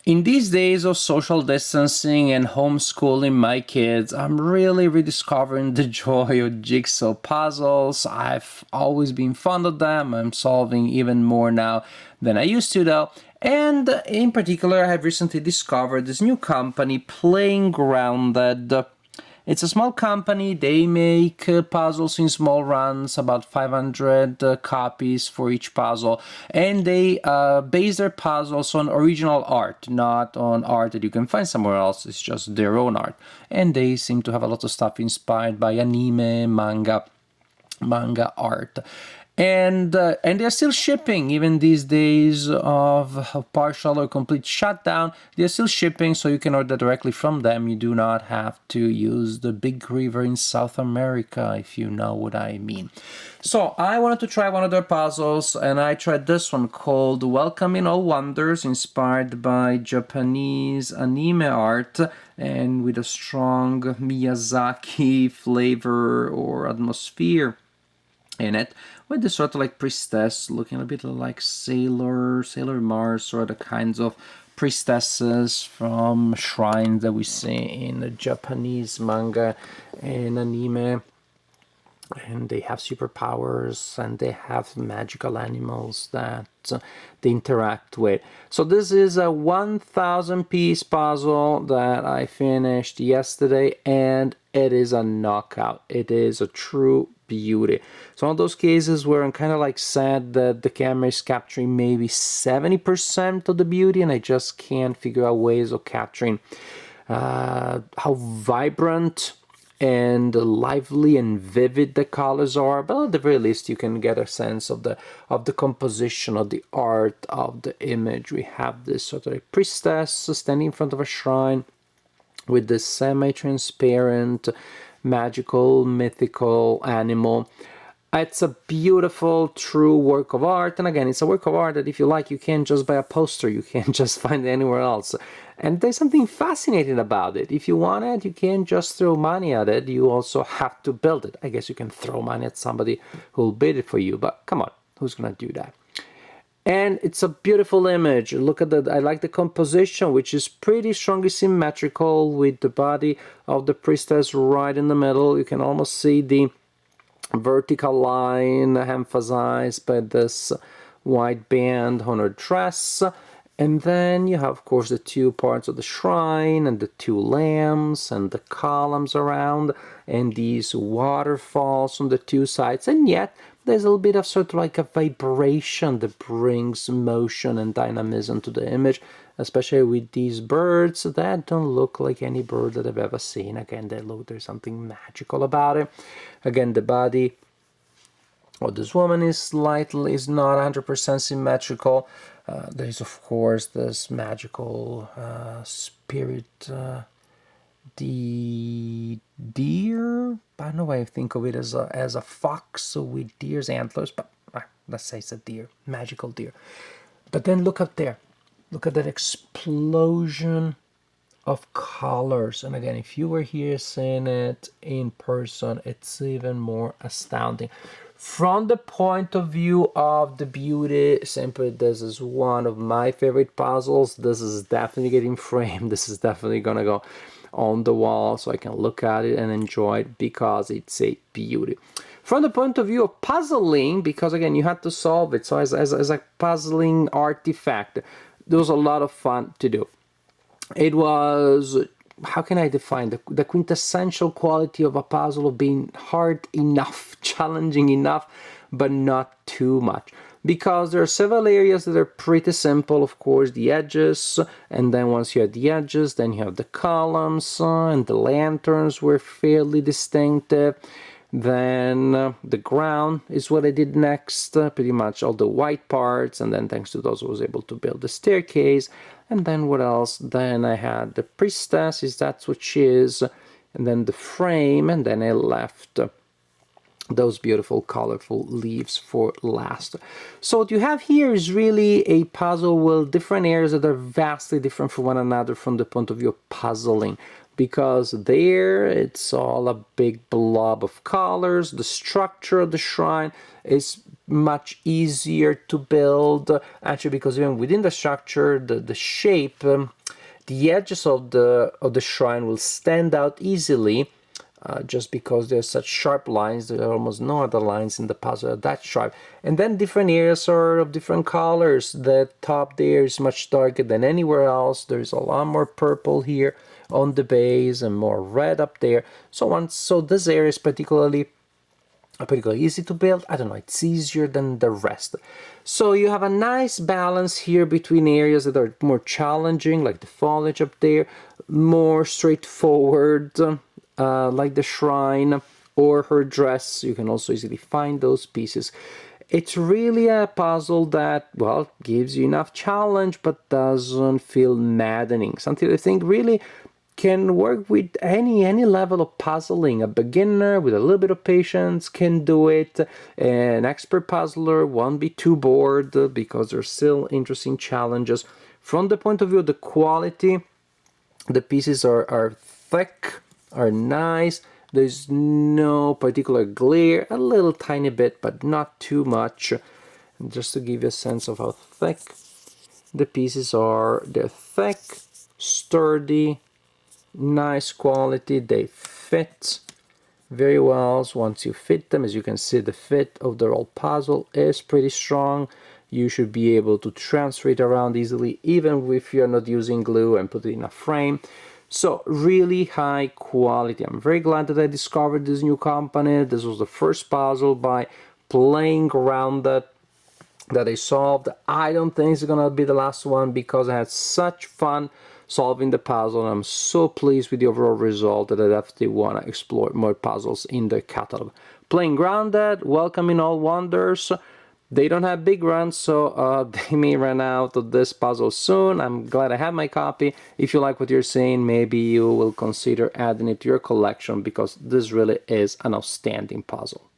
In these days of social distancing and homeschooling my kids, I'm really rediscovering the joy of jigsaw puzzles. I've always been fond of them. I'm solving even more now than I used to, though. And in particular, I have recently discovered this new company, Playing Grounded. It's a small company. They make puzzles in small runs, about 500 copies for each puzzle. And they base their puzzles on original art, not on art that you can find somewhere else. It's just their own art. And they seem to have a lot of stuff inspired by anime, manga art. And they're still shipping even these days of partial or complete shutdown. They're still shipping, so you can order directly from them. You do not have to use the big river in South America, if you know what I mean. So I wanted to try one of their puzzles, and I tried this one called Welcoming All Wonders, inspired by Japanese anime art and with a strong Miyazaki flavor or atmosphere in it, with this sort of like priestess looking a bit like Sailor Mars, or the kinds of priestesses from shrines that we see in the Japanese manga and anime. And they have superpowers, and they have magical animals that they interact with. So this is a 1,000-piece puzzle that I finished yesterday, and it is a knockout. It is a true beauty. It's one of those cases where I'm kind of like sad that the camera is capturing maybe 70% of the beauty, and I just can't figure out ways of capturing how vibrant and lively and vivid the colors are, but at the very least you can get a sense of the composition, of the art of the image. We have this sort of priestess standing in front of a shrine with this semi-transparent, magical, mythical animal. It's a beautiful, true work of art. And again, it's a work of art that if you like, you can't just buy a poster. You can't just find it anywhere else. And there's something fascinating about it. If you want it, you can't just throw money at it. You also have to build it. I guess you can throw money at somebody who'll bid it for you. But come on, who's going to do that? And it's a beautiful image. Look at that. I like the composition, which is pretty strongly symmetrical, with the body of the priestess right in the middle. You can almost see the vertical line emphasized by this white band on her dress. And then you have, of course, the two parts of the shrine and the two lamps and the columns around and these waterfalls on the two sides. And yet there's a little bit of sort of like a vibration that brings motion and dynamism to the image, especially with these birds that don't look like any bird that I've ever seen. Again, there's something magical about it. Again, the body of this woman is not 100% symmetrical. There's, of course, this magical spirit, the deer. I don't know why I think of it as a fox with deer's antlers, but let's say it's a deer, magical deer. But then look up there. Look at that explosion of colors. And again, if you were here seeing it in person, it's even more astounding. From the point of view of the beauty, simply this is one of my favorite puzzles. This is definitely getting framed. This is definitely gonna go on the wall so I can look at it and enjoy it because it's a beauty. From the point of view of puzzling, because again, you had to solve it. So as a puzzling artifact, there was a lot of fun to do. It was, how can I define the quintessential quality of a puzzle of being hard enough, challenging enough, but not too much. Because there are several areas that are pretty simple, of course, the edges, and then once you have the edges, then you have the columns, and the lanterns were fairly distinctive. Then the ground is what I did next, pretty much all the white parts, and then thanks to those I was able to build the staircase. And then what else? Then I had the priestess, that's what she is, and then the frame, and then I left those beautiful colorful leaves for last. So what you have here is really a puzzle with different areas that are vastly different from one another from the point of view of puzzling. because there it's all a big blob of colors. The structure of the shrine is much easier to build, actually, because even within the structure, the shape, the edges of the shrine will stand out easily, just because there's such sharp lines. There are almost no other lines in the puzzle that sharp. And then different areas are of different colors. The top there is much darker than anywhere else. There's a lot more purple here on the base and more red up there, so on. So this area is particularly easy to build. I don't know, it's easier than the rest. So you have a nice balance here between areas that are more challenging, like the foliage up there, more straightforward, like the shrine or her dress. You can also easily find those pieces. It's really a puzzle that, well, gives you enough challenge but doesn't feel maddening. Something I think really can work with any level of puzzling. A beginner with a little bit of patience can do it. An expert puzzler won't be too bored because there's still interesting challenges. From the point of view of the quality, the pieces are thick, are nice. There's no particular glare, a little tiny bit, but not too much. And just to give you a sense of how thick the pieces are, they're thick, sturdy, nice quality. They fit very well. So once you fit them, as you can see, the fit of the whole puzzle is pretty strong. You should be able to transfer it around easily, even if you're not using glue, and put it in a frame. So really high quality. I'm very glad that I discovered this new company. This was the first puzzle by Playing Grounded that I solved. I don't think it's gonna be the last one, because I had such fun solving the puzzle, and I'm so pleased with the overall result that I definitely want to explore more puzzles in the catalog. Playing Grounded, welcoming all wonders. They don't have big runs, so they may run out of this puzzle soon. I'm glad I have my copy. If you like what you're seeing, maybe you will consider adding it to your collection, because this really is an outstanding puzzle.